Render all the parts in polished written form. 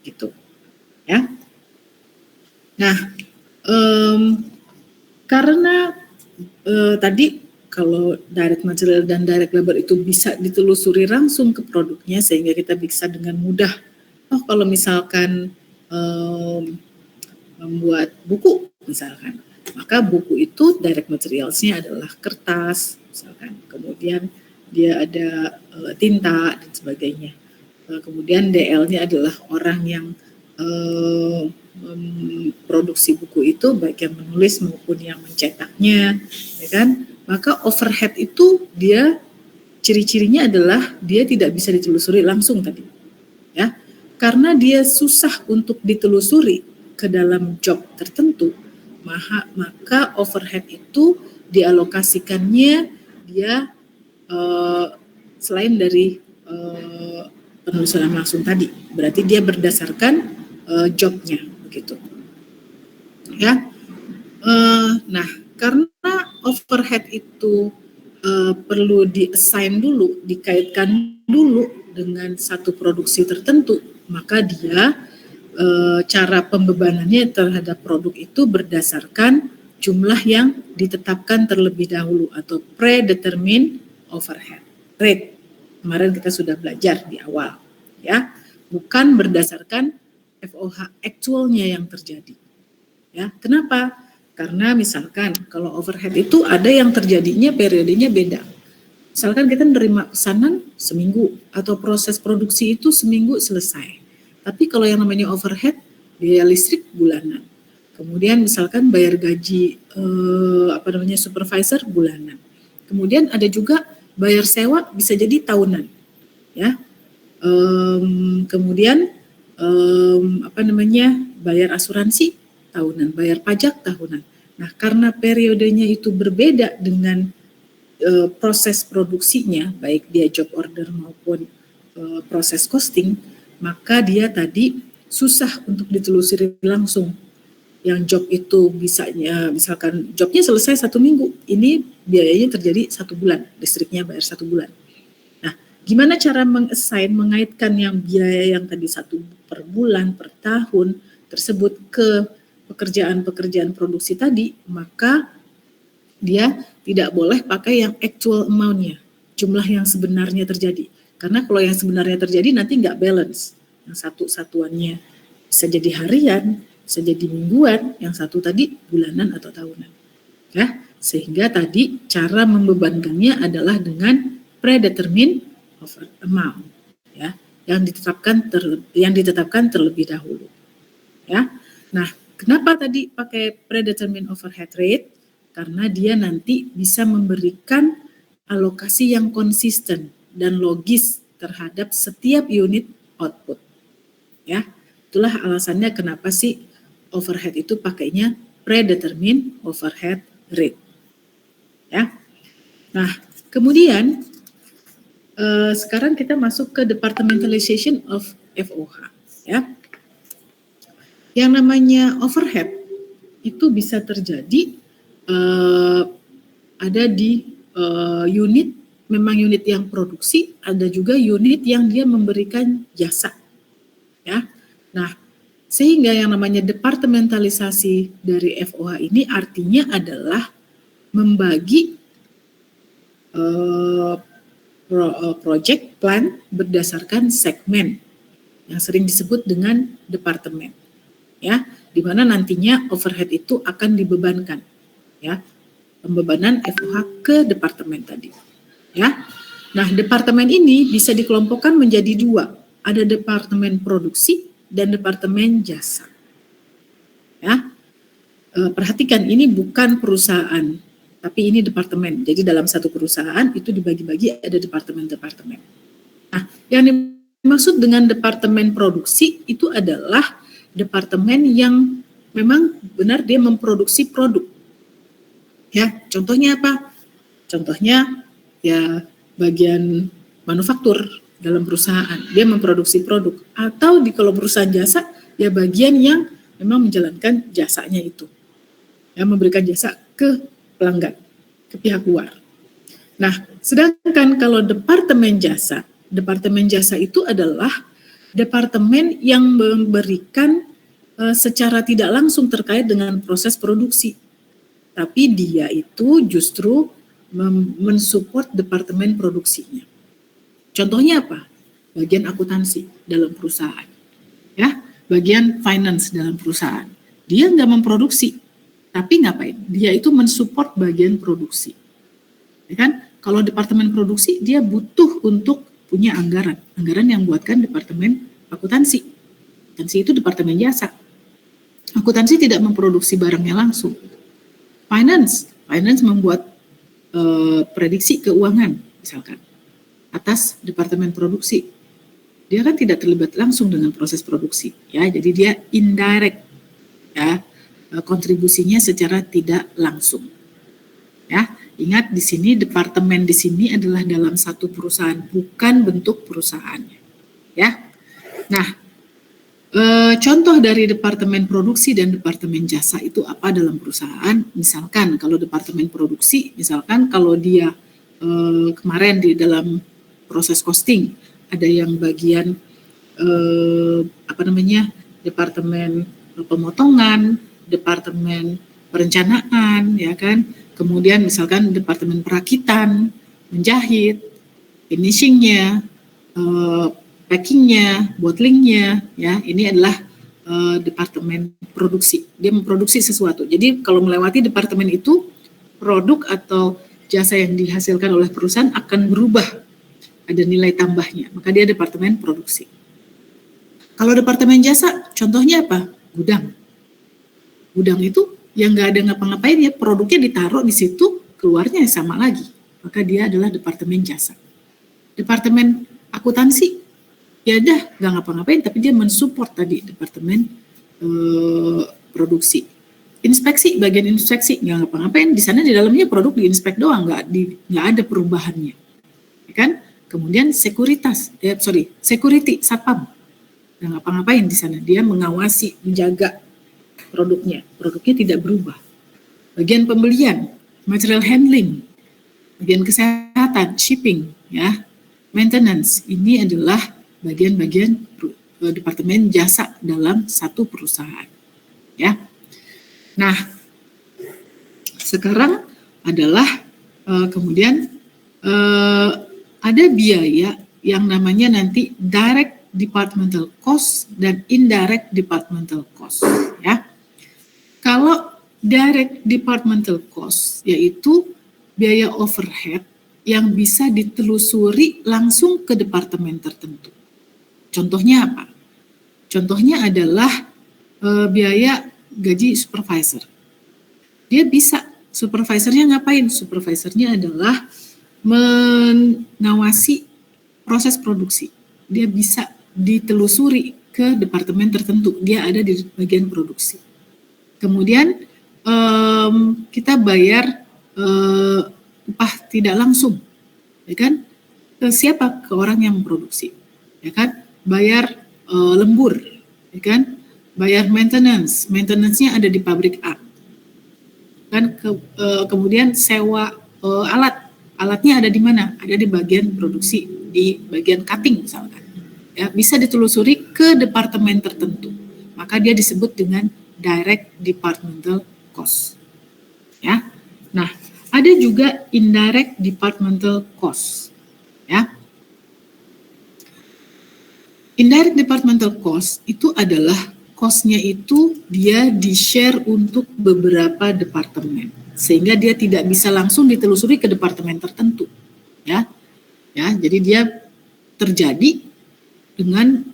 gitu ya. Nah, karena tadi kalau direct material dan direct labor itu bisa ditelusuri langsung ke produknya, sehingga kita bisa dengan mudah, oh kalau misalkan membuat buku misalkan, maka buku itu direct materialsnya adalah kertas misalkan, kemudian dia ada tinta dan sebagainya, kemudian DL-nya adalah orang yang memproduksi buku itu, baik yang menulis maupun yang mencetaknya, ya kan? Maka overhead itu dia ciri-cirinya adalah dia tidak bisa ditelusuri langsung tadi, ya, karena dia susah untuk ditelusuri ke dalam job tertentu, maka overhead itu dialokasikannya dia selain dari penelusuran langsung tadi, berarti dia berdasarkan jobnya begitu ya. Nah, karena overhead itu perlu di-assign dulu, dikaitkan dulu dengan satu produksi tertentu, maka dia cara pembebanannya terhadap produk itu berdasarkan jumlah yang ditetapkan terlebih dahulu atau predetermined overhead rate. Kemarin kita sudah belajar di awal, ya, bukan berdasarkan FOH actualnya yang terjadi. Ya, kenapa? Karena misalkan kalau overhead itu ada yang terjadinya periodenya beda. Misalkan kita menerima pesanan seminggu atau proses produksi itu seminggu selesai. Tapi kalau yang namanya overhead, biaya listrik bulanan. Kemudian misalkan bayar gaji supervisor bulanan. Kemudian ada juga bayar sewa bisa jadi tahunan, ya. Kemudian bayar asuransi tahunan, bayar pajak tahunan. Nah, karena periodenya itu berbeda dengan proses produksinya, baik dia job order maupun proses costing, maka dia tadi susah untuk ditelusuri langsung. Yang job itu misalkan jobnya selesai 1 minggu, ini biayanya terjadi 1 bulan, listriknya bayar 1 bulan. Nah, gimana cara mengaitkan yang biaya yang tadi 1 per bulan, per tahun tersebut ke pekerjaan-pekerjaan produksi tadi, maka dia tidak boleh pakai yang actual amount-nya, jumlah yang sebenarnya terjadi. Karena kalau yang sebenarnya terjadi nanti nggak balance. Yang satu satuannya bisa jadi harian, bisa jadi mingguan, yang satu tadi bulanan atau tahunan. Ya, sehingga tadi cara membebankannya adalah dengan predetermined over amount, ya, yang ditetapkan terlebih dahulu. Ya. Nah, kenapa tadi pakai predetermined overhead rate? Karena dia nanti bisa memberikan alokasi yang konsisten dan logis terhadap setiap unit output. Ya, itulah alasannya kenapa sih overhead itu pakainya predetermined overhead rate. Ya. Nah, kemudian sekarang kita masuk ke departmentalization of FOH. Ya. Yang namanya overhead itu bisa terjadi ada di unit, memang unit yang produksi, ada juga unit yang dia memberikan jasa. Ya. Nah, sehingga yang namanya departementalisasi dari FOH ini artinya adalah membagi project plan berdasarkan segmen yang sering disebut dengan departemen, ya, di mana nantinya overhead itu akan dibebankan, ya, pembebanan FOH ke departemen tadi, ya. Nah, departemen ini bisa dikelompokkan menjadi 2, ada departemen produksi dan departemen jasa. Ya, perhatikan ini bukan perusahaan, tapi ini departemen. Jadi dalam satu perusahaan itu dibagi-bagi ada departemen-departemen. Nah, yang dimaksud dengan departemen produksi itu adalah departemen yang memang benar dia memproduksi produk. Ya, contohnya apa? Contohnya ya bagian manufaktur dalam perusahaan, dia memproduksi produk. Atau kalau perusahaan jasa, ya bagian yang memang menjalankan jasanya itu. Ya, memberikan jasa ke pelanggan, ke pihak luar. Nah, sedangkan kalau departemen jasa itu adalah departemen yang memberikan secara tidak langsung terkait dengan proses produksi. Tapi dia itu justru mensupport departemen produksinya. Contohnya apa? Bagian akuntansi dalam perusahaan. Ya, bagian finance dalam perusahaan. Dia nggak memproduksi, tapi ngapain? Dia itu mensupport bagian produksi. Ya kan? Kalau departemen produksi, dia butuh untuk punya anggaran yang buatkan departemen akuntansi. Akuntansi itu departemen jasa. Akuntansi tidak memproduksi barangnya langsung. Finance membuat prediksi keuangan, misalkan, atas departemen produksi. Dia kan tidak terlibat langsung dengan proses produksi, ya. Jadi dia indirect, ya, kontribusinya secara tidak langsung. Ya, ingat di sini departemen di sini adalah dalam satu perusahaan, bukan bentuk perusahaannya, ya. Nah, contoh dari departemen produksi dan departemen jasa itu apa dalam perusahaan? Misalkan kalau departemen produksi, misalkan kalau dia kemarin di dalam proses costing ada yang bagian departemen pemotongan, departemen perencanaan, ya kan? Kemudian misalkan departemen perakitan, menjahit, finishingnya, packingnya, bottlingnya, ya ini adalah departemen produksi. Dia memproduksi sesuatu. Jadi kalau melewati departemen itu, produk atau jasa yang dihasilkan oleh perusahaan akan berubah, ada nilai tambahnya. Maka dia departemen produksi. Kalau departemen jasa, contohnya apa? Gudang. Gudang itu yang nggak ada ngapa-ngapain, ya produknya ditaruh di situ, keluarnya sama lagi. Maka dia adalah departemen jasa. Departemen akuntansi, ya udah nggak ngapa-ngapain, tapi dia mensupport tadi departemen produksi. Inspeksi, bagian inspeksi nggak ngapa-ngapain, di sana di dalamnya produk diinspek doang, nggak ada perubahannya, ya kan? Kemudian security, satpam, nggak ngapa-ngapain di sana, dia mengawasi, menjaga produknya tidak berubah. Bagian pembelian, material handling, bagian kesehatan, shipping, ya, maintenance, ini adalah bagian-bagian departemen jasa dalam satu perusahaan, ya. Nah, sekarang adalah kemudian ada biaya yang namanya nanti direct departmental cost dan indirect departmental cost, ya. Kalau direct departmental cost yaitu biaya overhead yang bisa ditelusuri langsung ke departemen tertentu. Contohnya apa? Contohnya adalah biaya gaji supervisor. Dia bisa, supervisornya ngapain? Supervisornya adalah mengawasi proses produksi. Dia bisa ditelusuri ke departemen tertentu. Dia ada di bagian produksi. Kemudian kita bayar upah tidak langsung, ya kan? Ke siapa? Ke orang yang memproduksi, ya kan? Bayar lembur, ya kan? Bayar maintenance-nya ada di pabrik A, kan? Kemudian sewa alatnya ada di mana? Ada di bagian produksi, di bagian cutting misalkan. Ya, bisa ditelusuri ke departemen tertentu. Maka dia disebut dengan direct departmental cost. Ya. Nah, ada juga indirect departmental cost. Ya. Indirect departmental cost itu adalah cost-nya itu dia di-share untuk beberapa departemen, sehingga dia tidak bisa langsung ditelusuri ke departemen tertentu, ya. Ya, jadi dia terjadi dengan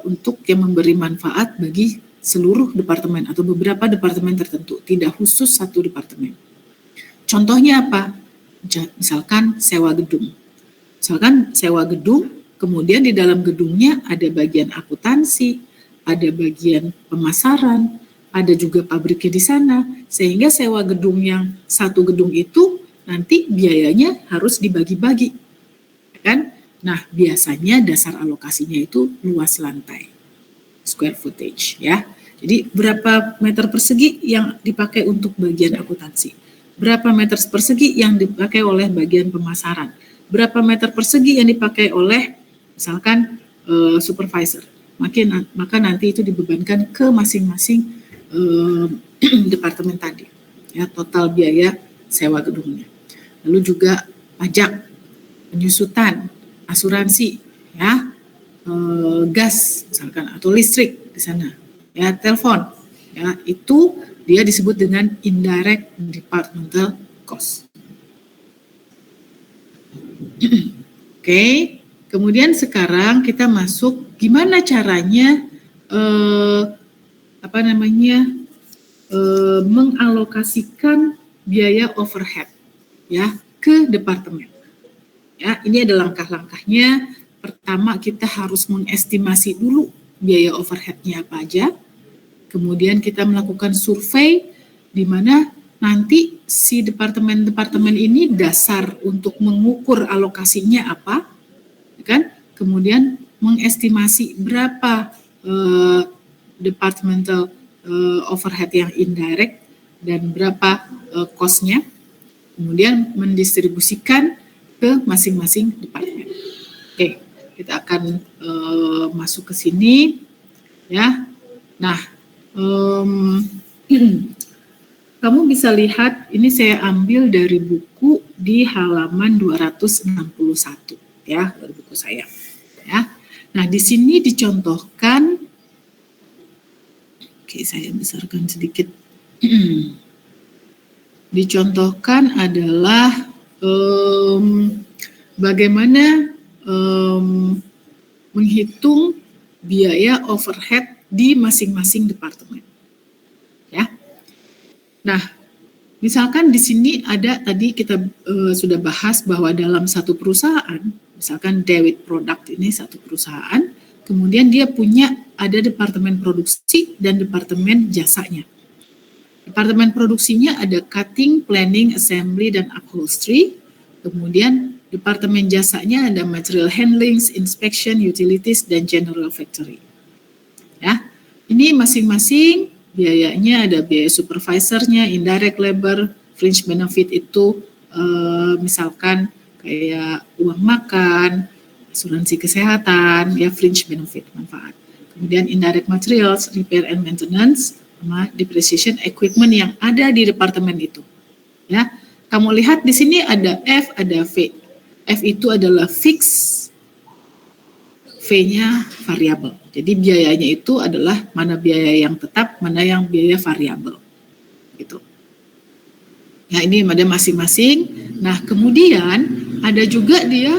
untuk yang memberi manfaat bagi seluruh departemen atau beberapa departemen tertentu, tidak khusus satu departemen. Contohnya apa? Misalkan sewa gedung. Kemudian di dalam gedungnya ada bagian akuntansi, ada bagian pemasaran, ada juga pabriknya di sana, sehingga sewa gedung yang satu gedung itu nanti biayanya harus dibagi-bagi, kan? Nah, biasanya dasar alokasinya itu luas lantai, square footage, ya. Jadi berapa meter persegi yang dipakai untuk bagian akuntansi, berapa meter persegi yang dipakai oleh bagian pemasaran, berapa meter persegi yang dipakai oleh misalkan supervisor, maka nanti itu dibebankan ke masing-masing departemen tadi, ya, total biaya sewa gedungnya. Lalu juga pajak, penyusutan, asuransi, ya, gas misalkan atau listrik di sana, ya, telepon, ya, itu dia disebut dengan indirect departmental cost. Oke, kemudian sekarang kita masuk gimana caranya mengalokasikan biaya overhead, ya, ke departemen. Ya, ini ada langkah-langkahnya. Pertama, kita harus mengestimasi dulu biaya overhead-nya apa aja. Kemudian kita melakukan survei di mana nanti si departemen-departemen ini dasar untuk mengukur alokasinya apa, kan? Kemudian mengestimasi berapa departmental overhead yang indirect dan berapa cost-nya. Kemudian mendistribusikan ke masing-masing departemen. Oke, kita akan masuk ke sini, ya. Nah, kamu bisa lihat ini saya ambil dari buku di halaman 261, ya, dari buku saya, ya. Nah, di sini dicontohkan, oke, saya besarkan sedikit. Dicontohkan adalah bagaimana menghitung biaya overhead di masing-masing departemen, ya. Nah, misalkan di sini ada tadi kita sudah bahas bahwa dalam satu perusahaan, misalkan Dewit Product ini satu perusahaan, kemudian dia ada departemen produksi dan departemen jasanya. Departemen produksinya ada cutting, planning, assembly, dan upholstery. Kemudian departemen jasanya ada material handling, inspection, utilities, dan general factory. Ya, ini masing-masing biayanya ada biaya supervisornya, indirect labor, fringe benefit itu misalkan kayak uang makan, asuransi kesehatan, ya, fringe benefit manfaat. Kemudian indirect materials, repair and maintenance, sama depreciation equipment yang ada di departemen itu. Ya, kamu lihat di sini ada F, ada V. F itu adalah fix, V-nya variabel. Jadi biayanya itu adalah mana biaya yang tetap, mana yang biaya variabel. Gitu. Nah, ini ada masing-masing. Nah, kemudian ada juga dia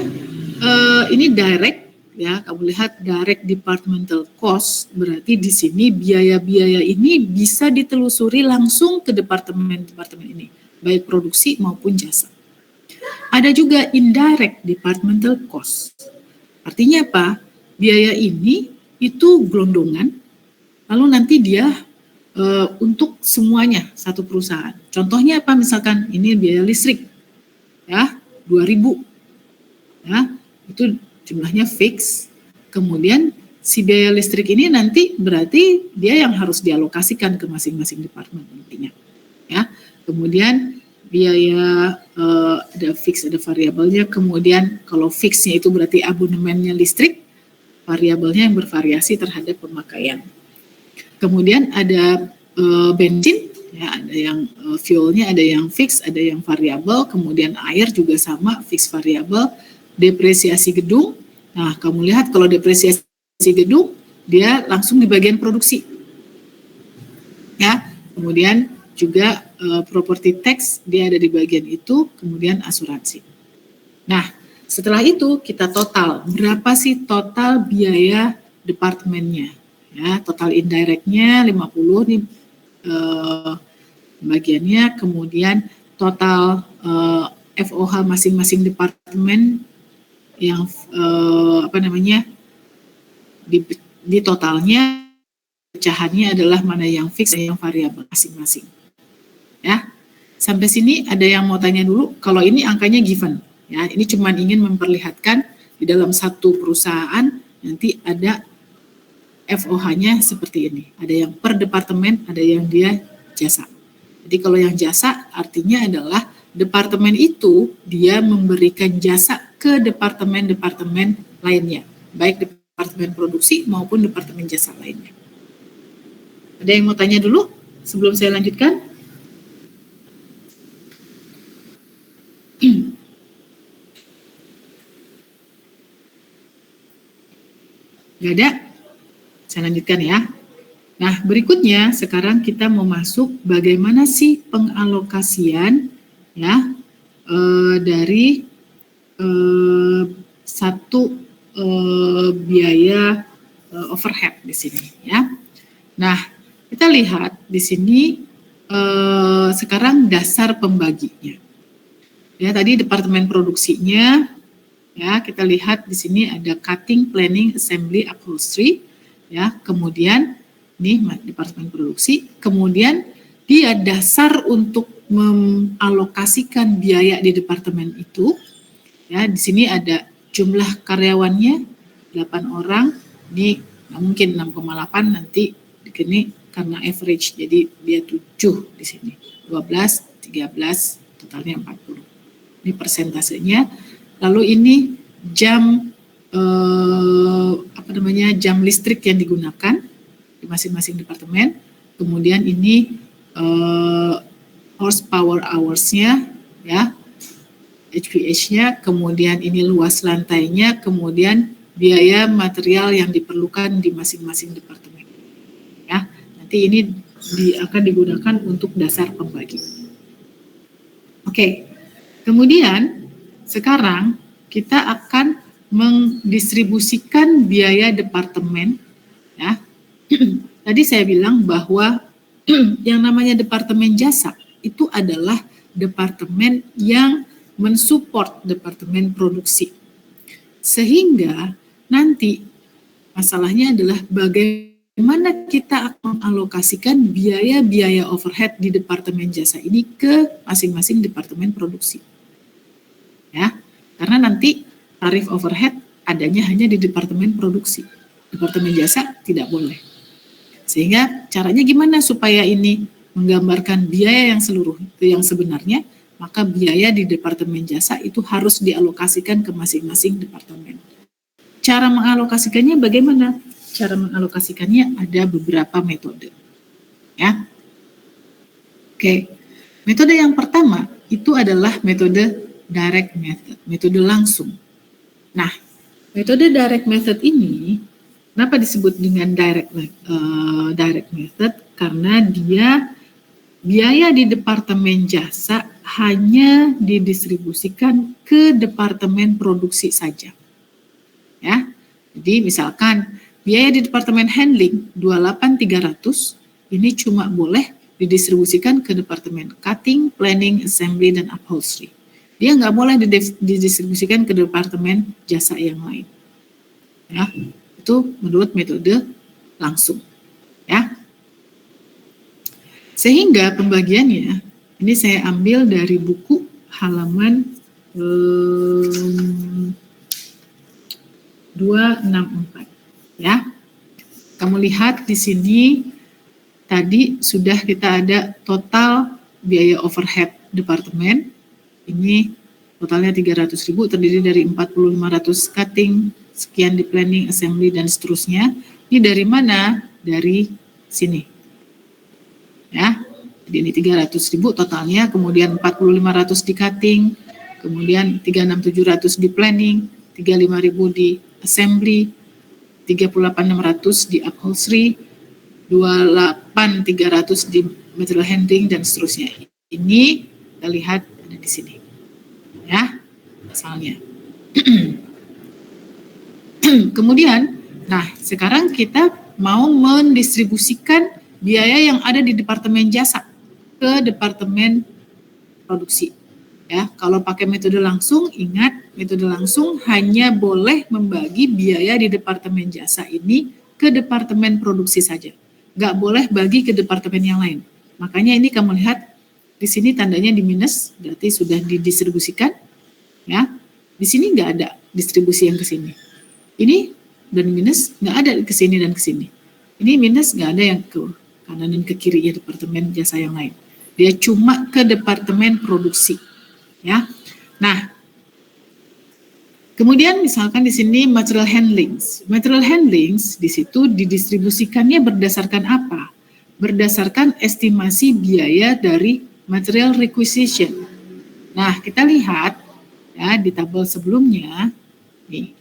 ini direct, ya, kamu lihat direct departmental cost, berarti di sini biaya-biaya ini bisa ditelusuri langsung ke departemen-departemen ini, baik produksi maupun jasa. Ada juga indirect departmental cost. Artinya apa? Biaya ini itu gelondongan, lalu nanti dia untuk semuanya satu perusahaan. Contohnya apa? Misalkan ini biaya listrik, ya, 2.000, ya, itu jumlahnya fix. Kemudian si biaya listrik ini nanti berarti dia yang harus dialokasikan ke masing-masing departemen nantinya, ya. Kemudian biaya ada fix, ada variabelnya. Kemudian kalau fixnya itu berarti abonemennya listrik, variabelnya yang bervariasi terhadap pemakaian. Kemudian ada bensin, ya, ada yang fuelnya, ada yang fix, ada yang variabel. Kemudian air juga sama, fix variabel. Depresiasi gedung. Nah, kamu lihat kalau depresiasi gedung dia langsung di bagian produksi, ya. Kemudian juga property tax dia ada di bagian itu. Kemudian asuransi. Nah, setelah itu kita total berapa sih total biaya departemennya, ya. Total indirectnya 50 nih bagiannya. Kemudian total FOH masing-masing departemen yang di totalnya pecahannya adalah mana yang fix dan yang variabel masing-masing, ya. Sampai sini ada yang mau tanya dulu? Kalau ini angkanya given, ya, ini cuma ingin memperlihatkan di dalam satu perusahaan nanti ada FOH-nya seperti ini, ada yang per departemen, ada yang dia jasa. Jadi kalau yang jasa artinya adalah departemen itu dia memberikan jasa ke departemen-departemen lainnya, baik departemen produksi maupun departemen jasa lainnya. Ada yang mau tanya dulu sebelum saya lanjutkan? Nggak ada? Saya lanjutkan ya. Nah, berikutnya sekarang kita mau masuk bagaimana sih pengalokasian ya dari satu biaya overhead di sini ya. Nah, kita lihat di sini sekarang dasar pembaginya. Ya, tadi departemen produksinya ya, kita lihat di sini ada cutting, planning, assembly, upholstery ya. Kemudian ini departemen produksi, kemudian dia dasar untuk mengalokasikan biaya di departemen itu. Ya, di sini ada jumlah karyawannya 8 orang, ini mungkin 6,8 nanti ini karena average jadi dia 7 di sini. 12, 13, totalnya 40. Ini persentasenya. Lalu ini jam jam listrik yang digunakan di masing-masing departemen. Kemudian ini horsepower hours-nya ya, HPH-nya, kemudian ini luas lantainya, kemudian biaya material yang diperlukan di masing-masing departemen. Ya, nanti ini akan digunakan untuk dasar pembagi. Oke. Kemudian sekarang kita akan mendistribusikan biaya departemen ya. Tadi saya bilang bahwa yang namanya departemen jasa itu adalah departemen yang mensupport departemen produksi. Sehingga nanti masalahnya adalah bagaimana kita akan mengalokasikan biaya-biaya overhead di departemen jasa ini ke masing-masing departemen produksi. Ya, karena nanti tarif overhead adanya hanya di departemen produksi. Departemen jasa tidak boleh. Sehingga caranya gimana supaya ini menggambarkan biaya yang sebenarnya, maka biaya di departemen jasa itu harus dialokasikan ke masing-masing departemen. Cara mengalokasikannya bagaimana? Cara mengalokasikannya ada beberapa metode. Ya. Oke. Metode yang pertama itu adalah metode direct method, metode langsung. Nah, metode direct method ini kenapa disebut dengan direct method? Karena dia biaya di departemen jasa hanya didistribusikan ke departemen produksi saja. Ya. Jadi misalkan biaya di departemen handling 28.300 ini cuma boleh didistribusikan ke departemen cutting, planning, assembly, dan upholstery. Dia nggak boleh didistribusikan ke departemen jasa yang lain. Ya, itu menurut metode langsung. Ya, sehingga pembagiannya ini saya ambil dari buku halaman 264. Ya, kamu lihat di sini tadi sudah kita ada total biaya overhead departemen. Ini totalnya 300.000, terdiri dari 40.500 cutting, sekian di planning, assembly, dan seterusnya. Ini dari mana? Dari sini. Ya, jadi ini 300.000 totalnya, kemudian 40.500 di cutting, kemudian 36.700 di planning, 35.000 di assembly, 38.600 di upholstery, 28.300 di material handling, dan seterusnya. Ini kita lihat ada di sini. Ya, asalnya. Kemudian, nah sekarang kita mau mendistribusikan biaya yang ada di departemen jasa ke departemen produksi. Ya, kalau pakai metode langsung, ingat metode langsung hanya boleh membagi biaya di departemen jasa ini ke departemen produksi saja. Nggak boleh bagi ke departemen yang lain. Makanya ini kamu lihat di sini tandanya di minus, berarti sudah didistribusikan. Ya, di sini nggak ada distribusi yang ke sini. Ini dan minus nggak ada ke sini dan ke sini. Ini minus nggak ada yang ke kanan dan ke kiri ya departemen jasa yang lain. Dia cuma ke departemen produksi. Ya, nah Kemudian misalkan di sini material handlings. Material handlings di situ didistribusikannya berdasarkan apa? Berdasarkan estimasi biaya dari material requisition. Nah, kita lihat ya di tabel sebelumnya nih.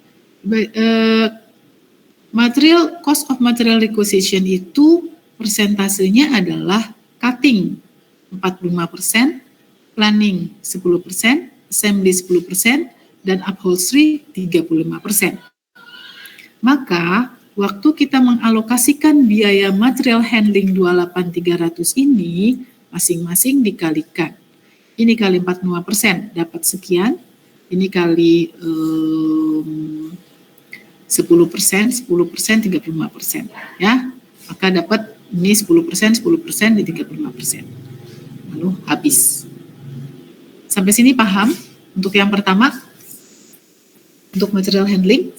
Material cost of material requisition itu persentasenya adalah cutting 45%, planning 10%, assembly 10%, dan upholstery 35%. Maka, waktu kita mengalokasikan biaya material handling 28.300 ini, masing-masing dikalikan. Ini kali 45%, dapat sekian. Ini kali 10%, 35%. Ya, maka dapat ini 10%, 10%, di 35%. Lalu habis. Sampai sini paham? Untuk yang pertama, untuk material handling.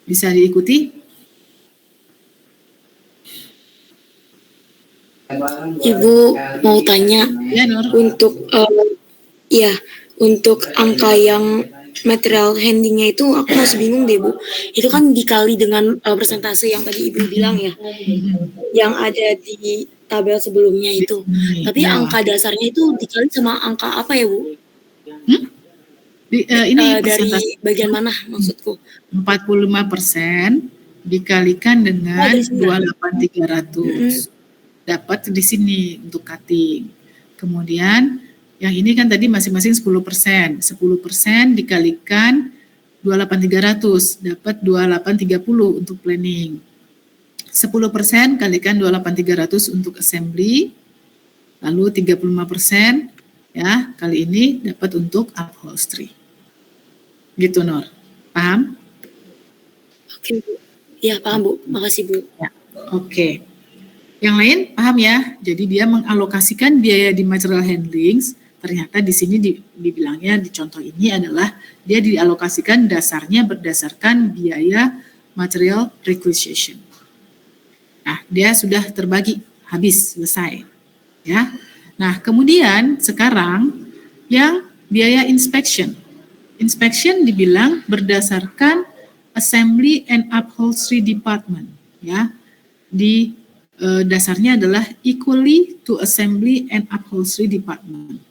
Bisa diikuti? Ibu mau tanya, Ya, Nur. untuk angka yang material handlingnya itu aku masih bingung deh Bu. Itu kan dikali dengan persentase yang tadi Ibu bilang ya, yang ada di tabel sebelumnya itu. Tapi ya. angka dasarnya itu dikali sama angka apa ya Bu? Ini dari bagian mana maksudku? 45% dikalikan dengan 28.300. Dapat di sini untuk cutting. Kemudian yang ini kan tadi masing-masing 10%. 10% dikalikan 28.300 dapat 28.30 untuk planning. 10% kalikan 28.300 untuk assembly. Lalu 35% ya, kali ini dapat untuk upholstery. Gitu, Nur. Paham? Oke, Bu. Ya, paham, Bu. Makasih, Bu. Ya. Oke. Yang lain paham ya? Jadi dia mengalokasikan biaya di material handling, ternyata di sini dibilangnya di contoh ini adalah dia dialokasikan dasarnya berdasarkan biaya material requisition. Nah, dia sudah terbagi, habis, selesai. Ya. Nah, kemudian sekarang yang biaya inspection. Inspection dibilang berdasarkan assembly and upholstery department, ya. Dasarnya adalah equally to assembly and upholstery department.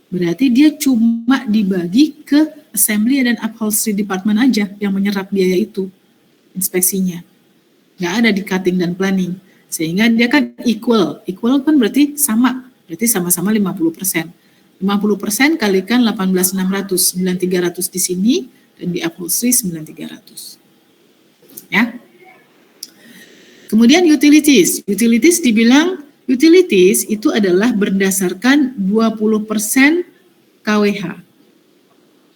Berarti dia cuma dibagi ke assembly dan upholstery department aja yang menyerap biaya itu, inspeksinya. Nggak ada di cutting dan planning. Sehingga dia kan equal. Equal kan berarti sama. Berarti sama-sama 50%. 50% kalikan 18.600, 9.300 di sini, dan di upholstery 9.300. Ya. Kemudian utilities. Utilities dibilang, utilities itu adalah berdasarkan 20% KWH.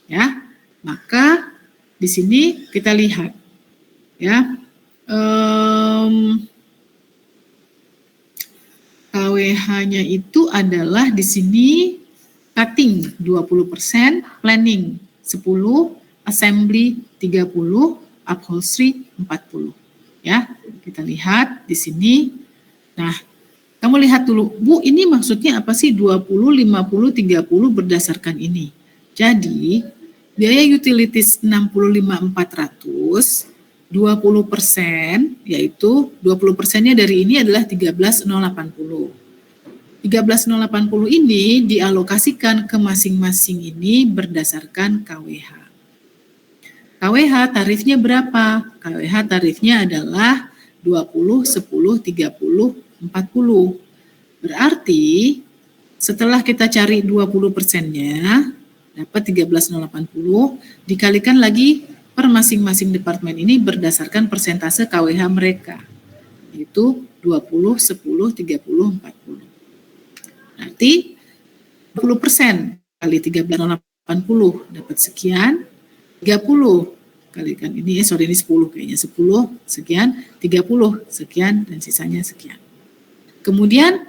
Ya. Maka di sini kita lihat ya. KWH-nya itu adalah di sini cutting 20%, planning 10%, assembly 30%, upholstery 40%. Ya, kita lihat di sini. Nah, kamu lihat dulu, Bu, ini maksudnya apa sih 20, 50, 30 berdasarkan ini. Jadi, biaya utilities 65.400, 20%, yaitu 20%-nya dari ini adalah 13.080. 13.080 ini dialokasikan ke masing-masing ini berdasarkan KWH. KWH tarifnya berapa? KWH tarifnya adalah 20, 10, 30, 40. Berarti setelah kita cari 20%-nya, dapat 13.080, dikalikan lagi per masing-masing departemen ini berdasarkan persentase KWH mereka, yaitu 20, 10, 30, 40. Berarti 20% kali 13.080 dapat sekian, 30 kalikan ini, ini 10 kayaknya, 10 sekian, 30 sekian, dan sisanya sekian. Kemudian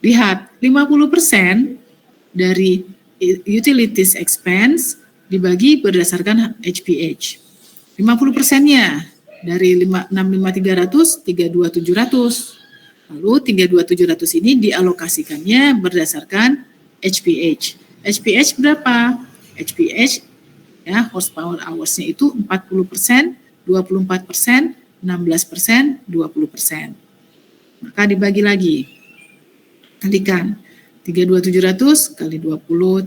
lihat 50% dari utilities expense dibagi berdasarkan HPH. 50%-nya dari 65.300, 32.700. Lalu 32.700 ini dialokasikannya berdasarkan HPH. HPH berapa? HPH ya, horsepower hours-nya itu 40%, 24%, 16%, 20%. Maka dibagi lagi. Kalikan 32.700 kali 20,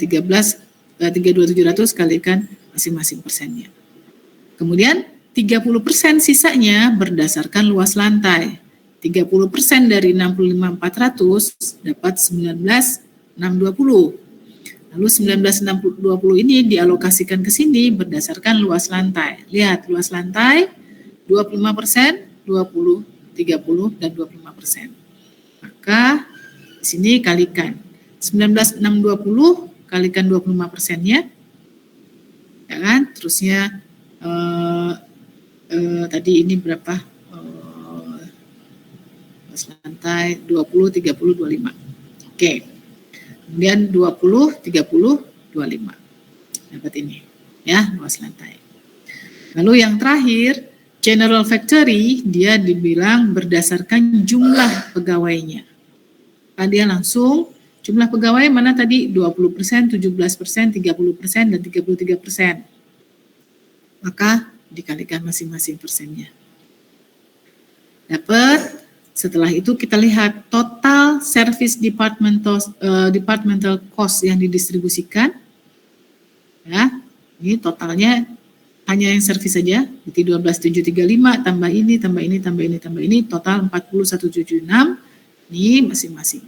32.700 kalikan masing-masing persennya. Kemudian 30% sisanya berdasarkan luas lantai. 30% dari 65.400 dapat 19.620. Lalu 19.620 ini dialokasikan ke sini berdasarkan luas lantai. Lihat, luas lantai 25%, 20, 30, dan 25%. Maka di sini kalikan 19.620 kalikan 25%-nya, ya kan? Terusnya tadi ini berapa? Luas lantai 20, 30, 25. Oke. Kemudian 20, 30, 25. Dapat ini. Ya, luas lantai. Lalu yang terakhir, general factory, dia dibilang berdasarkan jumlah pegawainya. Dia langsung, jumlah pegawai mana tadi? 20%, 17%, 30%, dan 33%. Maka dikalikan masing-masing persennya. Dapat. Setelah itu kita lihat total service departmental cost yang didistribusikan. Ya, ini totalnya hanya yang service saja, berarti 12.735 tambah ini, tambah ini, tambah ini, tambah ini, total 41.76 ini masing-masing.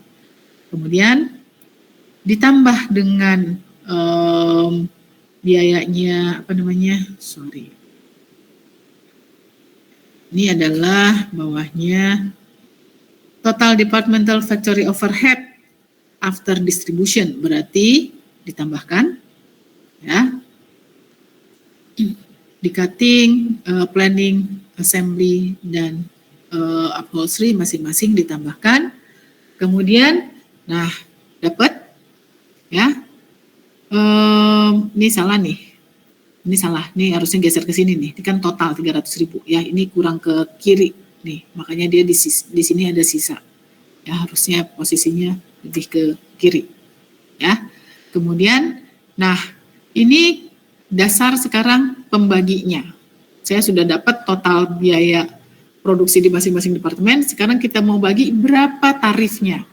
Kemudian ditambah dengan biayanya ini adalah bawahnya total departmental factory overhead after distribution, berarti ditambahkan ya, di cutting, planning, assembly, dan upholstery masing-masing ditambahkan. Kemudian, nah dapat ya, ini salah nih, ini harusnya geser ke sini nih, ini kan total 300.000 ya, ini kurang ke kiri. Nih, makanya dia di sini ada sisa. Ya, harusnya posisinya lebih ke kiri. Ya. Kemudian, nah, ini dasar sekarang pembaginya. Saya sudah dapat total biaya produksi di masing-masing departemen. Sekarang kita mau bagi berapa tarifnya.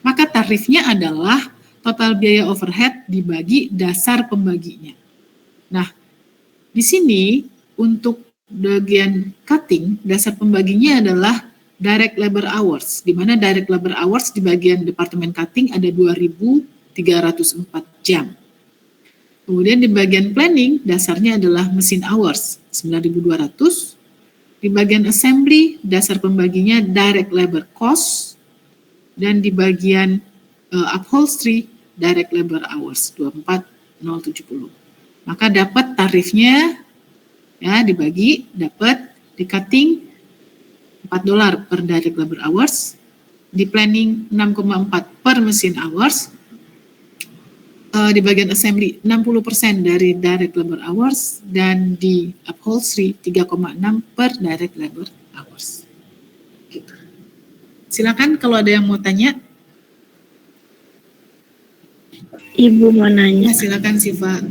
Maka tarifnya adalah total biaya overhead dibagi dasar pembaginya. Nah, di sini untuk bagian cutting, dasar pembaginya adalah direct labor hours, di mana direct labor hours di bagian departemen cutting ada 2.304 jam. Kemudian di bagian planning, dasarnya adalah mesin hours, 9.200. Di bagian assembly, dasar pembaginya direct labor cost. Dan di bagian upholstery, direct labor hours, 24.070. Maka dapat tarifnya, ya, dibagi, dapat di cutting $4 per direct labor hours, di planning 6,4 per mesin hours, di bagian assembly 60% dari direct labor hours, dan di upholstery 3,6 per direct labor hours. Gitu. Silakan kalau ada yang mau tanya. Ibu mau nanya. Ya, silakan Siva.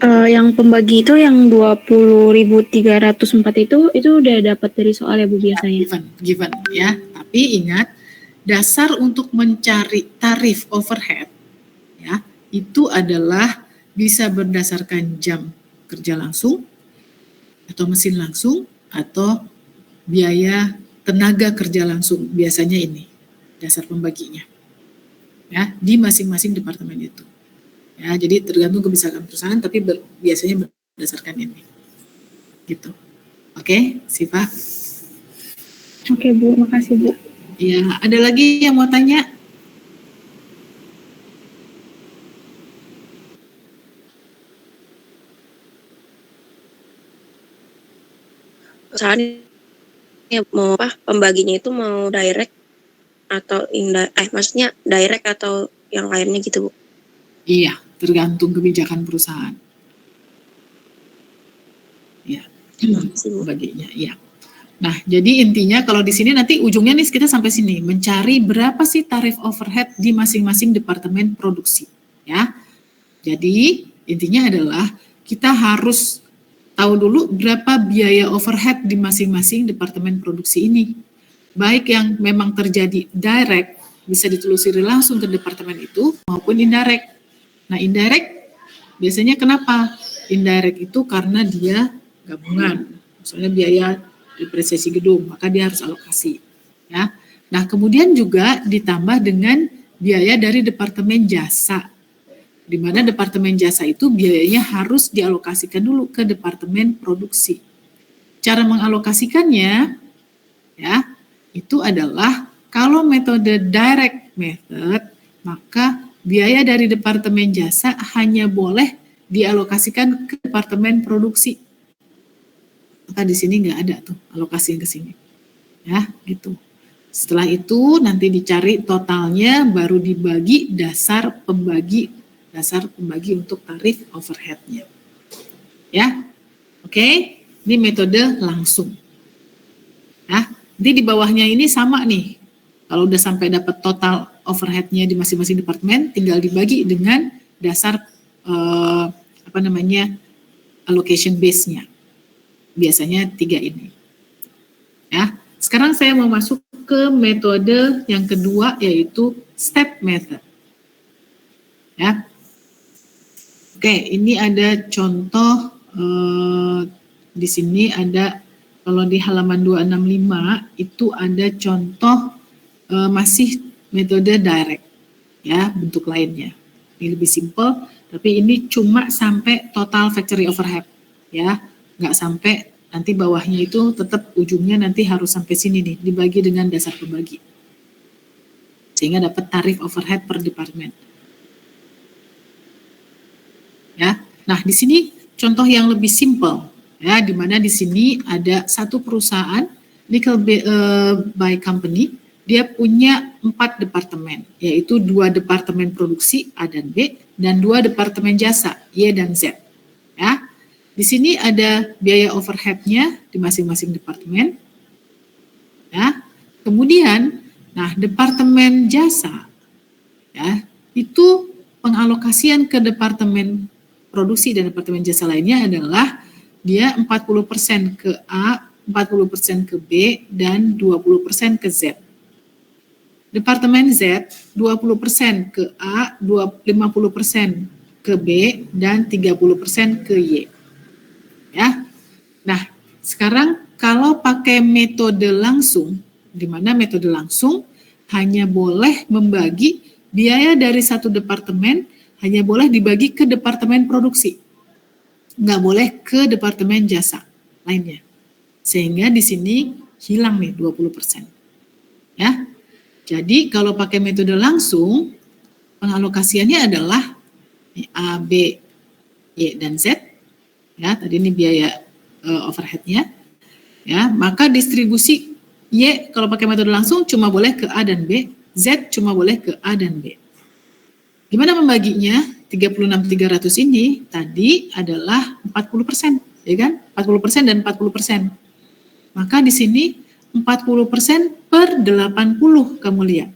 Yang pembagi itu yang 20.304 itu udah dapat dari soal ya Bu biasanya. Given ya. Tapi ingat, dasar untuk mencari tarif overhead ya, itu adalah bisa berdasarkan jam kerja langsung atau mesin langsung atau biaya tenaga kerja langsung. Biasanya ini dasar pembaginya. Ya, di masing-masing departemen itu. Ya, jadi tergantung kebijakan perusahaan, tapi biasanya berdasarkan ini. Gitu. Oke, Siva. Oke, Bu, makasih, Bu. Ya, ada lagi yang mau tanya? Misalnya mau pembaginya itu mau direct atau maksudnya direct atau yang lainnya gitu, Bu? Iya, tergantung kebijakan perusahaan. Ya, baginya, iya. Nah, jadi intinya kalau di sini nanti ujungnya nih kita sampai sini, mencari berapa sih tarif overhead di masing-masing departemen produksi, ya. Jadi intinya adalah kita harus tahu dulu berapa biaya overhead di masing-masing departemen produksi ini. Baik yang memang terjadi direct, bisa ditelusuri langsung ke departemen itu, maupun indirect. Nah, indirect biasanya kenapa? Indirect itu karena dia gabungan, misalnya biaya depresiasi gedung, maka dia harus alokasi. Ya. Nah, kemudian juga ditambah dengan biaya dari departemen jasa, di mana departemen jasa itu biayanya harus dialokasikan dulu ke departemen produksi. Cara mengalokasikannya, ya, itu adalah kalau metode direct method, maka biaya dari departemen jasa hanya boleh dialokasikan ke departemen produksi. Maka di sini nggak ada tuh alokasi ke sini, ya gitu. Setelah itu nanti dicari totalnya, baru dibagi dasar pembagi untuk tarif overhead-nya. Ya, oke. Ini metode langsung. Ya, nanti di bawahnya ini sama nih. Kalau udah sampai dapat total overhead-nya di masing-masing departemen, tinggal dibagi dengan dasar allocation base-nya. Biasanya 3 ini. Ya, sekarang saya mau masuk ke metode yang kedua, yaitu step method. Ya, oke, ini ada contoh di sini ada, kalau di halaman 265 itu ada contoh masih metode direct, ya, bentuk lainnya. Ini lebih simple, tapi ini cuma sampai total factory overhead, ya. Nggak sampai nanti bawahnya itu tetap ujungnya nanti harus sampai sini nih, dibagi dengan dasar pembagi. Sehingga dapat tarif overhead per departemen. Ya. Nah, di sini contoh yang lebih simple, ya, di mana di sini ada satu perusahaan nickel by company, dia punya 4 departemen, yaitu 2 departemen produksi A dan B dan 2 departemen jasa Y dan Z. Ya. Di sini ada biaya overhead-nya di masing-masing departemen. Ya. Kemudian, nah, departemen jasa, ya, itu pengalokasian ke departemen produksi dan departemen jasa lainnya adalah dia 40% ke A, 40% ke B, dan 20% ke Z. Departemen Z 20% ke A, 50% ke B, dan 30% ke Y. Ya. Nah, sekarang kalau pakai metode langsung, di mana metode langsung hanya boleh membagi biaya dari satu departemen, hanya boleh dibagi ke departemen produksi. Nggak boleh ke departemen jasa lainnya. Sehingga di sini hilang nih 20%. Ya. Jadi kalau pakai metode langsung, pengalokasiannya adalah A, B, Y, dan Z. Ya, tadi ini biaya overhead-nya. Ya, maka distribusi Y kalau pakai metode langsung cuma boleh ke A dan B, Z cuma boleh ke A dan B. Gimana membaginya? 36.300 ini tadi adalah 40%, ya kan? 40% dan 40%. Maka di sini 40% per 80 kamu lihat.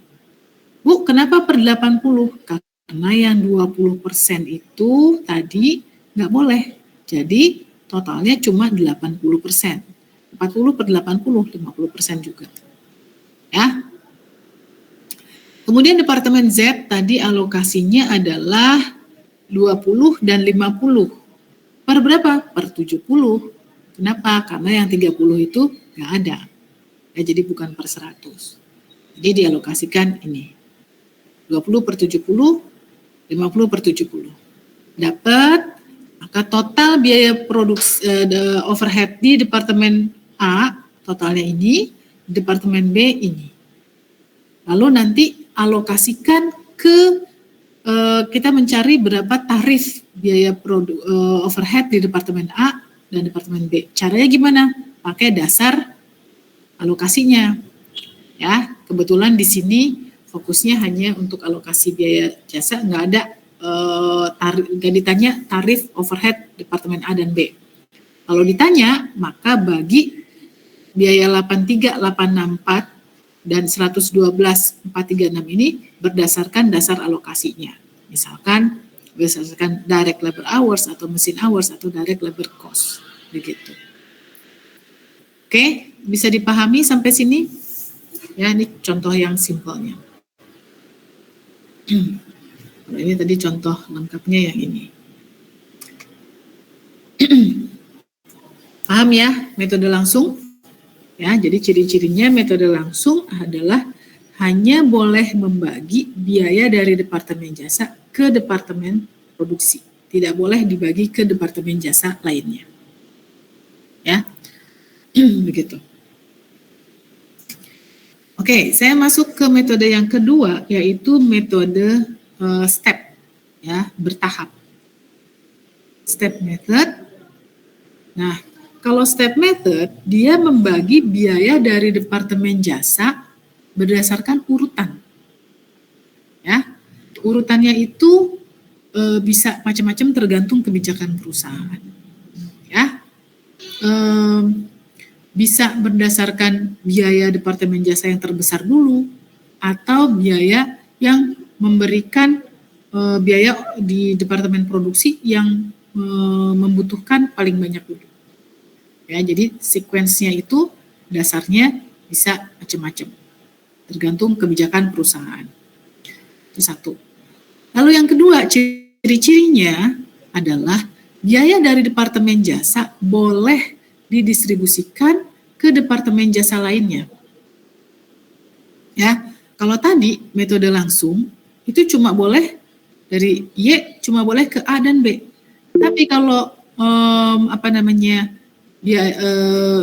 Bu, kenapa per 80? Karena yang 20% itu tadi nggak boleh. Jadi totalnya cuma 80%. 40 per 80, 50% juga. Ya. Kemudian departemen Z tadi alokasinya adalah 20 dan 50. Per berapa? Per 70. Kenapa? Karena yang 30 itu nggak ada. Ya, jadi bukan per 100. Jadi dialokasikan ini. 20 per 70, 50 per 70. Dapat. Maka total biaya produksi overhead di departemen A, totalnya ini, departemen B ini. Lalu nanti alokasikan ke, kita mencari berapa tarif biaya overhead di departemen A dan departemen B. Caranya gimana? Pakai dasar alokasinya. Ya, kebetulan di sini fokusnya hanya untuk alokasi biaya jasa, nggak ada nggak ditanya tarif overhead departemen A dan B. Kalau ditanya, maka bagi biaya 83864 dan 112.436 ini berdasarkan dasar alokasinya. Misalkan berdasarkan direct labor hours atau mesin hours atau direct labor cost, begitu. Oke, bisa dipahami sampai sini? Ya, ini contoh yang simpelnya. Ini tadi contoh lengkapnya yang ini. Paham ya metode langsung? Ya, jadi ciri-cirinya metode langsung adalah hanya boleh membagi biaya dari departemen jasa ke departemen produksi. Tidak boleh dibagi ke departemen jasa lainnya. Ya, begitu. Oke, saya masuk ke metode yang kedua, yaitu metode step, ya, bertahap. Step method. Nah, kalau step method, dia membagi biaya dari departemen jasa berdasarkan urutan. Ya, urutannya itu bisa macam-macam tergantung kebijakan perusahaan. Ya, bisa berdasarkan biaya departemen jasa yang terbesar dulu, atau biaya yang memberikan biaya di departemen produksi yang membutuhkan paling banyak dulu. Ya, jadi sequence-nya itu dasarnya bisa macam-macam, tergantung kebijakan perusahaan. Itu satu. Lalu yang kedua, ciri-cirinya adalah biaya dari departemen jasa boleh didistribusikan ke departemen jasa lainnya. Ya, kalau tadi metode langsung itu cuma boleh dari Y cuma boleh ke A dan B. Tapi kalau dia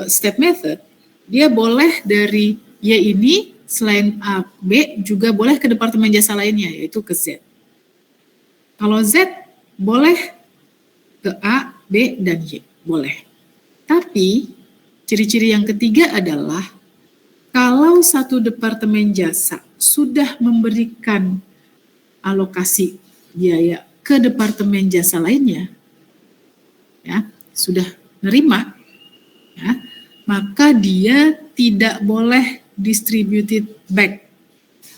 step method, dia boleh dari Y ini selain A, B juga boleh ke departemen jasa lainnya, yaitu ke Z. Kalau Z boleh ke A, B, dan Y, boleh. Tapi ciri-ciri yang ketiga adalah kalau satu departemen jasa sudah memberikan alokasi biaya ke departemen jasa lainnya, ya, sudah nerima, ya, maka dia tidak boleh distributed back,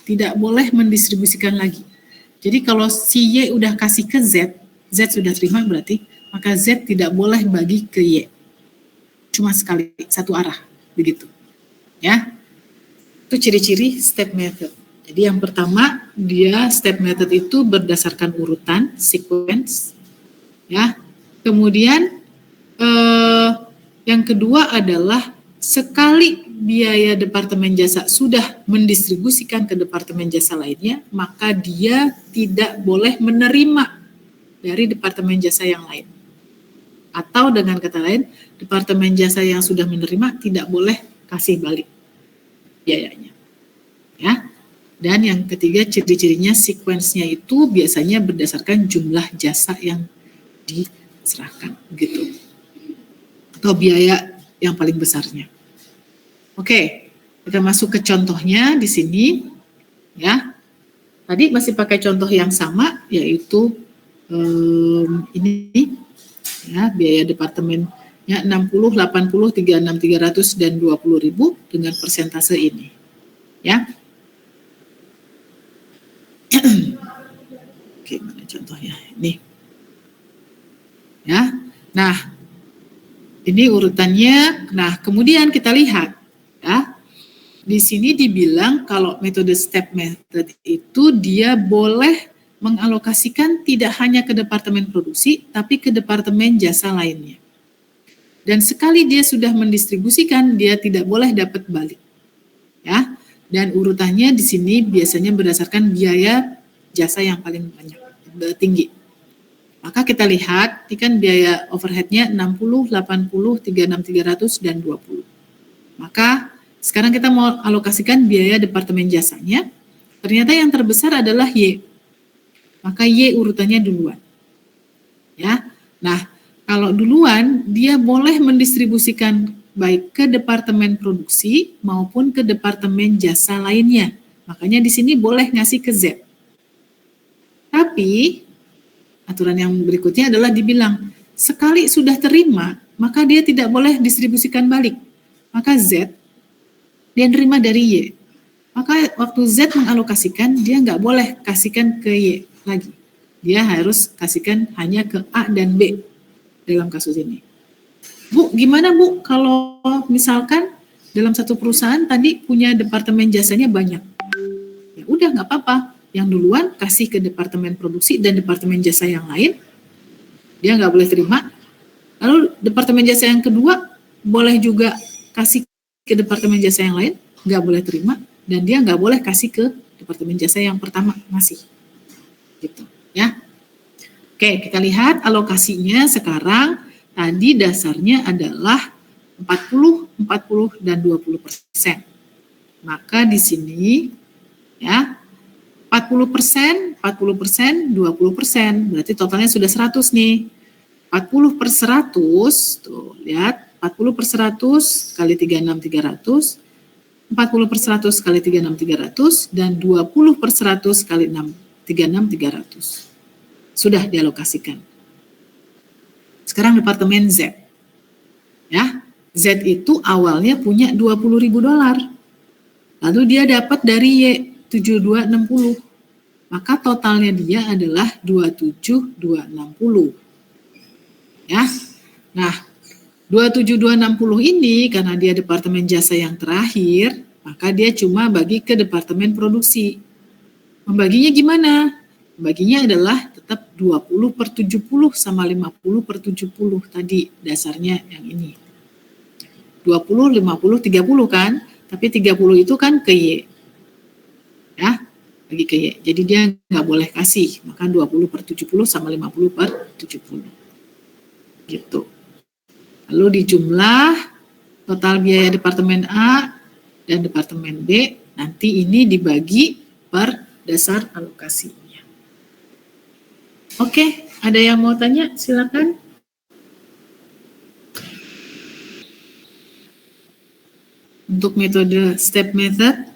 tidak boleh mendistribusikan lagi. Jadi kalau si Y udah kasih ke Z, Z sudah terima berarti, maka Z tidak boleh bagi ke Y. Cuma sekali, satu arah, begitu. Ya, itu ciri-ciri step method. Jadi yang pertama, dia step method itu berdasarkan urutan, sequence. Ya, kemudian yang kedua adalah sekali biaya departemen jasa sudah mendistribusikan ke departemen jasa lainnya, maka dia tidak boleh menerima dari departemen jasa yang lain. Atau dengan kata lain, departemen jasa yang sudah menerima tidak boleh kasih balik biayanya. Ya. Dan yang ketiga, ciri-cirinya sequence-nya itu biasanya berdasarkan jumlah jasa yang diserahkan, begitu. Atau biaya yang paling besarnya. Oke, kita masuk ke contohnya di sini, ya. Tadi masih pakai contoh yang sama, yaitu ini, ya, biaya departemennya 60, 80, 36, 300, dan 20.000 dengan persentase ini, ya. Oke, mana contohnya? Ini, ya. Nah, ini urutannya. Nah, kemudian kita lihat, ya. Di sini dibilang kalau metode step method itu dia boleh mengalokasikan tidak hanya ke departemen produksi, tapi ke departemen jasa lainnya. Dan sekali dia sudah mendistribusikan, dia tidak boleh dapat balik. Ya. Dan urutannya di sini biasanya berdasarkan biaya jasa yang paling banyak, tinggi. Maka kita lihat, ini kan biaya overhead-nya 60, 80, 36, 300, dan 20. Maka sekarang kita mau alokasikan biaya departemen jasanya. Ternyata yang terbesar adalah Y. Maka Y urutannya duluan. Ya. Nah, kalau duluan dia boleh mendistribusikan baik ke departemen produksi maupun ke departemen jasa lainnya. Makanya di sini boleh ngasih ke Z. Tapi aturan yang berikutnya adalah dibilang sekali sudah terima, maka dia tidak boleh distribusikan balik. maka Z dia nerima dari Y. Maka waktu Z mengalokasikan, dia nggak boleh kasihkan ke Y lagi. Dia harus kasihkan hanya ke A dan B dalam kasus ini. Bu, gimana Bu kalau misalkan dalam satu perusahaan tadi punya departemen jasanya banyak? Ya udah nggak apa-apa. Yang duluan kasih ke departemen produksi dan departemen jasa yang lain, dia nggak boleh terima. Lalu departemen jasa yang kedua boleh juga kasih ke departemen jasa yang lain, nggak boleh terima. Dan dia nggak boleh kasih ke departemen jasa yang pertama ngasih. Gitu ya. Oke, kita lihat alokasinya sekarang. Tadi dasarnya adalah 40, 40, dan 20%. Maka di sini ya 40%, 40%, 20%. Berarti totalnya sudah 100 nih. 40 per 100, tuh lihat. 40 per 100 kali 36, 300. 40 per 100 kali 36, 300. Dan 20 per 100 kali 36, 300. Sudah dialokasikan. Sekarang departemen Z. Ya, Z itu awalnya punya $20.000. Lalu dia dapat dari Y 7260. Maka totalnya dia adalah 27260. Ya. Nah, 27260 ini karena dia departemen jasa yang terakhir, maka dia cuma bagi ke departemen produksi. Membaginya gimana? Membaginya adalah tetap 20 per 70 sama 50 per 70 tadi dasarnya yang ini. 20, 50, 30 kan? Tapi 30 itu kan ke Y. Ya, bagi ke Y. Jadi dia nggak boleh kasih. Maka 20 per 70 sama 50 per 70. Gitu. Lalu dijumlah total biaya departemen A dan departemen B. Nanti ini dibagi per dasar alokasinya. Oke, ada yang mau tanya? Silakan. Untuk metode step method.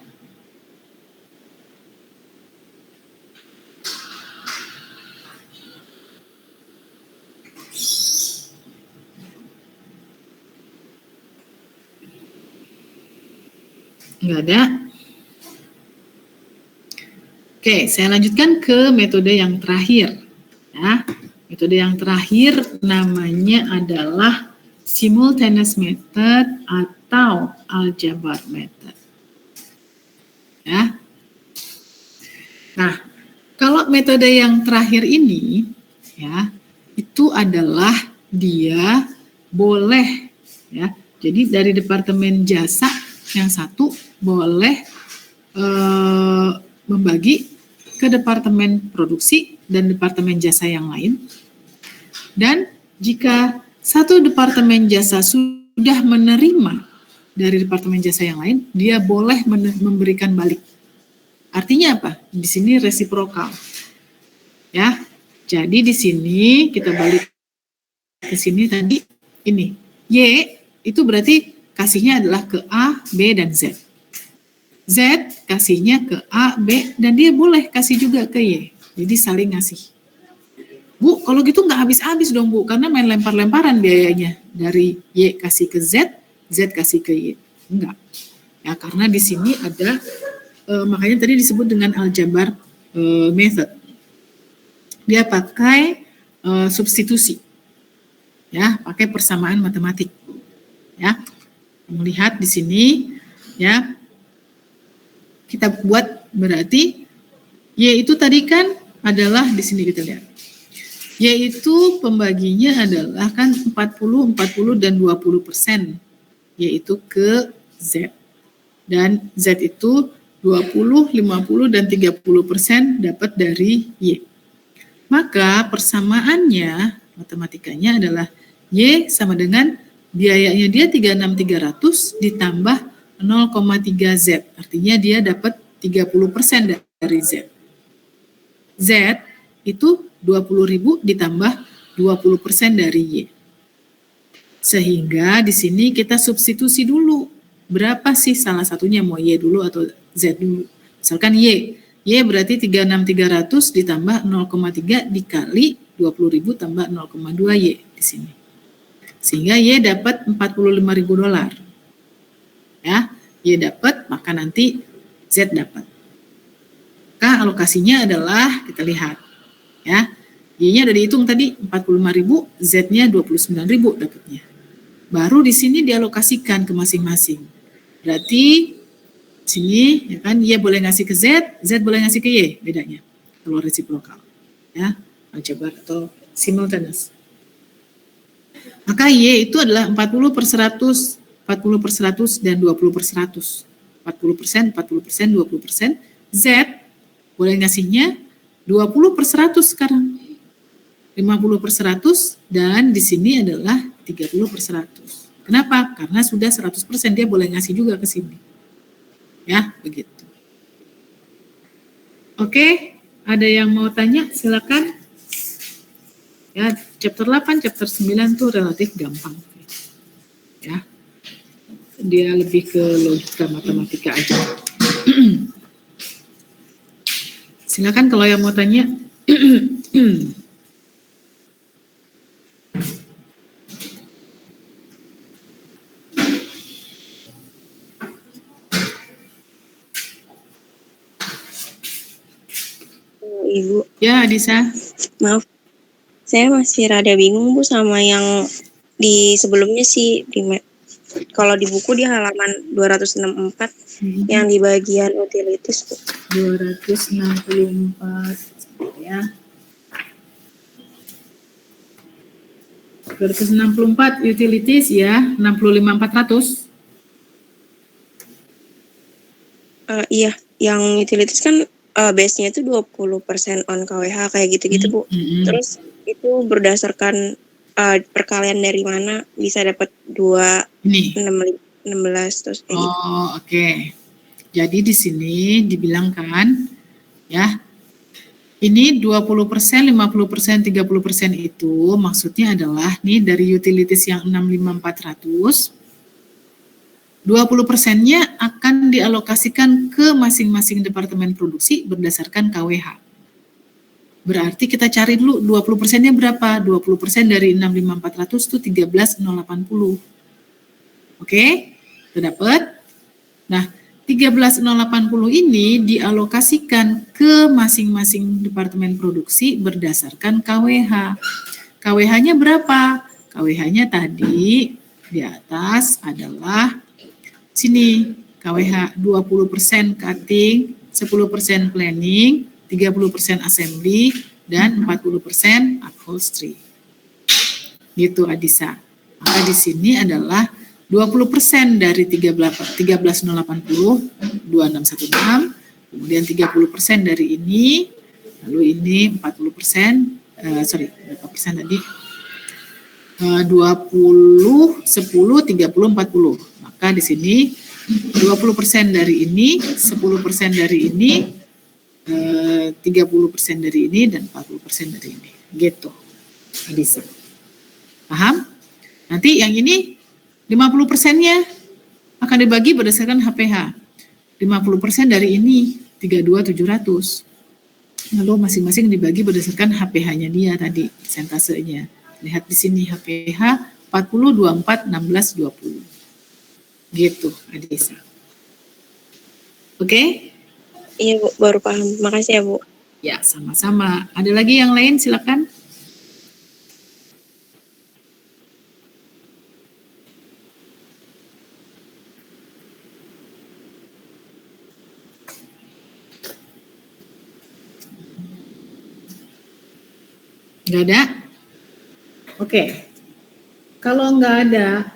Enggak ada. Oke, saya lanjutkan ke metode yang terakhir. Ya, metode yang terakhir namanya adalah simultaneous method atau aljabar method. Ya. Nah, kalau metode yang terakhir ini, ya, itu adalah dia boleh, ya. Jadi dari departemen jasa yang satu boleh membagi ke departemen produksi dan departemen jasa yang lain. Dan jika satu departemen jasa sudah menerima dari departemen jasa yang lain, dia boleh memberikan balik. Artinya apa? Di sini resiprokal. Ya. Jadi di sini kita balik ke sini tadi ini. Y itu berarti kasihnya adalah ke A, B, dan Z. Z kasihnya ke A, B, dan dia boleh kasih juga ke Y. Jadi saling ngasih. Bu, kalau gitu nggak habis-habis dong Bu, karena main lempar-lemparan biayanya. Dari Y kasih ke Z, Z kasih ke Y. Enggak. Ya, karena di sini ada, makanya tadi disebut dengan aljabar method. Dia pakai substitusi. Ya, pakai persamaan matematik. Ya, melihat di sini, ya, kita buat berarti Y itu tadi kan adalah di sini kita lihat. Y pembaginya adalah kan 40, 40 dan 20%, yaitu ke Z. Dan Z itu 20, 50 dan 30% dapat dari Y. Maka persamaannya matematikanya adalah Y sama dengan biayanya dia 36.300 ditambah 0,3 Z. Artinya dia dapat 30% dari Z. Z itu 20.000 ditambah 20% dari Y. Sehingga di sini kita substitusi dulu. Berapa sih salah satunya, mau Y dulu atau Z dulu. Misalkan Y. Y berarti 36.300 ditambah 0,3 dikali 20.000 tambah 0,2 Y di sini. Sehingga Y dapat $45.000. Ya, Y dapat, maka nanti Z dapat. Maka alokasinya adalah, kita lihat, ya, Y-nya udah dihitung tadi 45.000, Z-nya 29.000 dapatnya. Baru di sini dialokasikan ke masing-masing. Berarti sini ya kan Y boleh ngasih ke Z, Z boleh ngasih ke Y, bedanya kalau resiprokal. Ya, aljabar atau simultaneous. Maka Y itu adalah 40/100, 40/100 dan 20/100. 40%, 40%, 20%. Z boleh ngasihnya 20/100 sekarang. 50/100 dan di sini adalah 30/100. Kenapa? Karena sudah 100% dia boleh ngasih juga ke sini. Ya, begitu. Oke, ada yang mau tanya? Silakan. Ya, chapter 8, chapter 9 tuh relatif gampang. Ya. Dia lebih ke logika matematika aja. Silakan kalau yang mau tanya. Ibu, Ya, Adisa. maaf. Saya masih rada bingung, Bu, sama yang di sebelumnya sih. Kalau di buku di halaman 264, yang di bagian utilities, Bu. 264, ya. 264 utilities ya, 65.400. Iya, yang utilities kan base-nya itu 20% on KWH kayak gitu-gitu, Bu. Terus itu berdasarkan perkalian dari mana bisa dapat 2,16 terus kayak gitu. Oh, oke. Jadi di sini dibilangkan ya, ini 20%, 50%, 30% itu maksudnya adalah nih dari utilities yang 65.400, 20%-nya akan dialokasikan ke masing-masing departemen produksi berdasarkan KWH. Berarti kita cari dulu 20%-nya berapa? 20% dari 65.400 itu 13.080. Oke, kita dapat. Nah, 13.080 ini dialokasikan ke masing-masing departemen produksi berdasarkan KWH. KWH-nya berapa? KWH-nya tadi di atas adalah sini, KWH 20% cutting, 10% planning, 30% assembly, dan 40% upholstery. Gitu, Adisa. Maka di sini adalah 20% dari 13.080, 2616, kemudian 30% dari ini, lalu ini 40%, berapa persen tadi? 20, 10, 30, 40. Maka di sini 20% dari ini, 10% dari ini, 30% dari ini, dan 40% dari ini. Gitu. Bisa. Paham? Nanti yang ini 50%-nya akan dibagi berdasarkan HPH. 50% dari ini 32.700. Lalu masing-masing dibagi berdasarkan HPH-nya dia tadi, persentasenya. Lihat di sini HPH 40, 24, 16, 20. Gitu, Adisa. Oke? Iya, Bu, baru paham. Makasih ya, Bu. Ya, sama-sama. Ada lagi yang lain? Silakan. Nggak ada? Oke. Kalau nggak ada,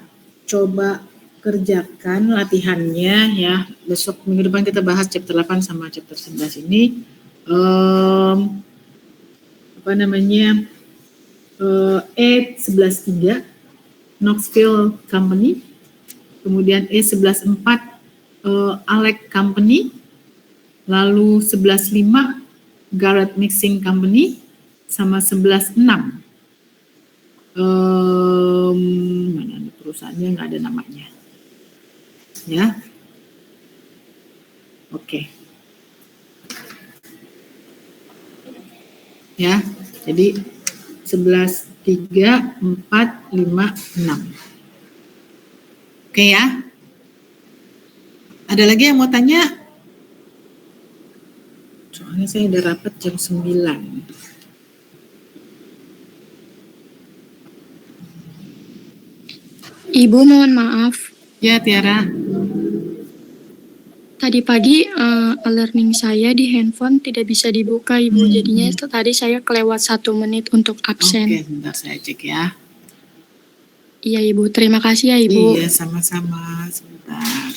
coba kerjakan latihannya ya. Besok minggu depan kita bahas chapter 8 sama chapter 11 ini. E11.3 Knoxville Company, kemudian E11.4 Alec Company, lalu 11.5 Garrett Mixing Company, sama 11.6 mana perusahaannya nggak ada namanya ya. Oke. Ya, jadi 11, 3, 4, 5, 6. Oke ya. Ada lagi yang mau tanya? Soalnya saya udah rapat jam 9. Ibu mohon maaf, Ya, Tiara. tadi pagi e-learning saya di handphone tidak bisa dibuka Ibu, jadinya tadi saya kelewat 1 menit untuk absen. Oke, sebentar saya cek ya. Iya Ibu, terima kasih ya Ibu. Iya, sama-sama. Sebentar.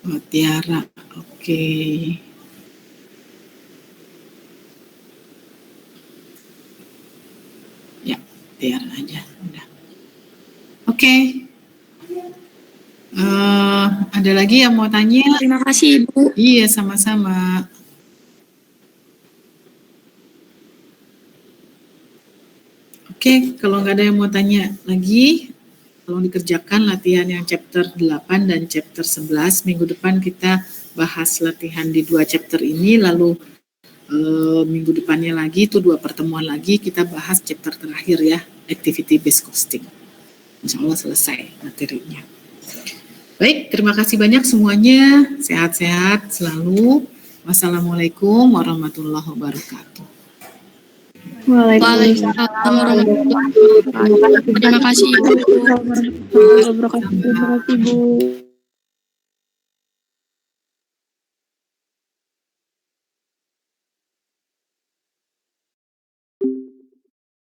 Oh, Tiara. Oke. Ya, Tiara aja. Udah. Oke. Ada lagi yang mau tanya? Terima kasih Ibu. Iya, sama-sama. Oke, kalau nggak ada yang mau tanya lagi, tolong dikerjakan latihan yang chapter 8 dan chapter 11. Minggu depan kita bahas latihan di 2 chapter ini, lalu minggu depannya lagi, itu 2 pertemuan lagi, kita bahas chapter terakhir ya, activity based costing. Insya Allah selesai materinya. Baik, terima kasih banyak semuanya. Sehat-sehat selalu. Wassalamualaikum warahmatullahi wabarakatuh. Waalaikumsalam warahmatullahi wabarakatuh. Terima kasih Ibu. Terima kasih, Bu.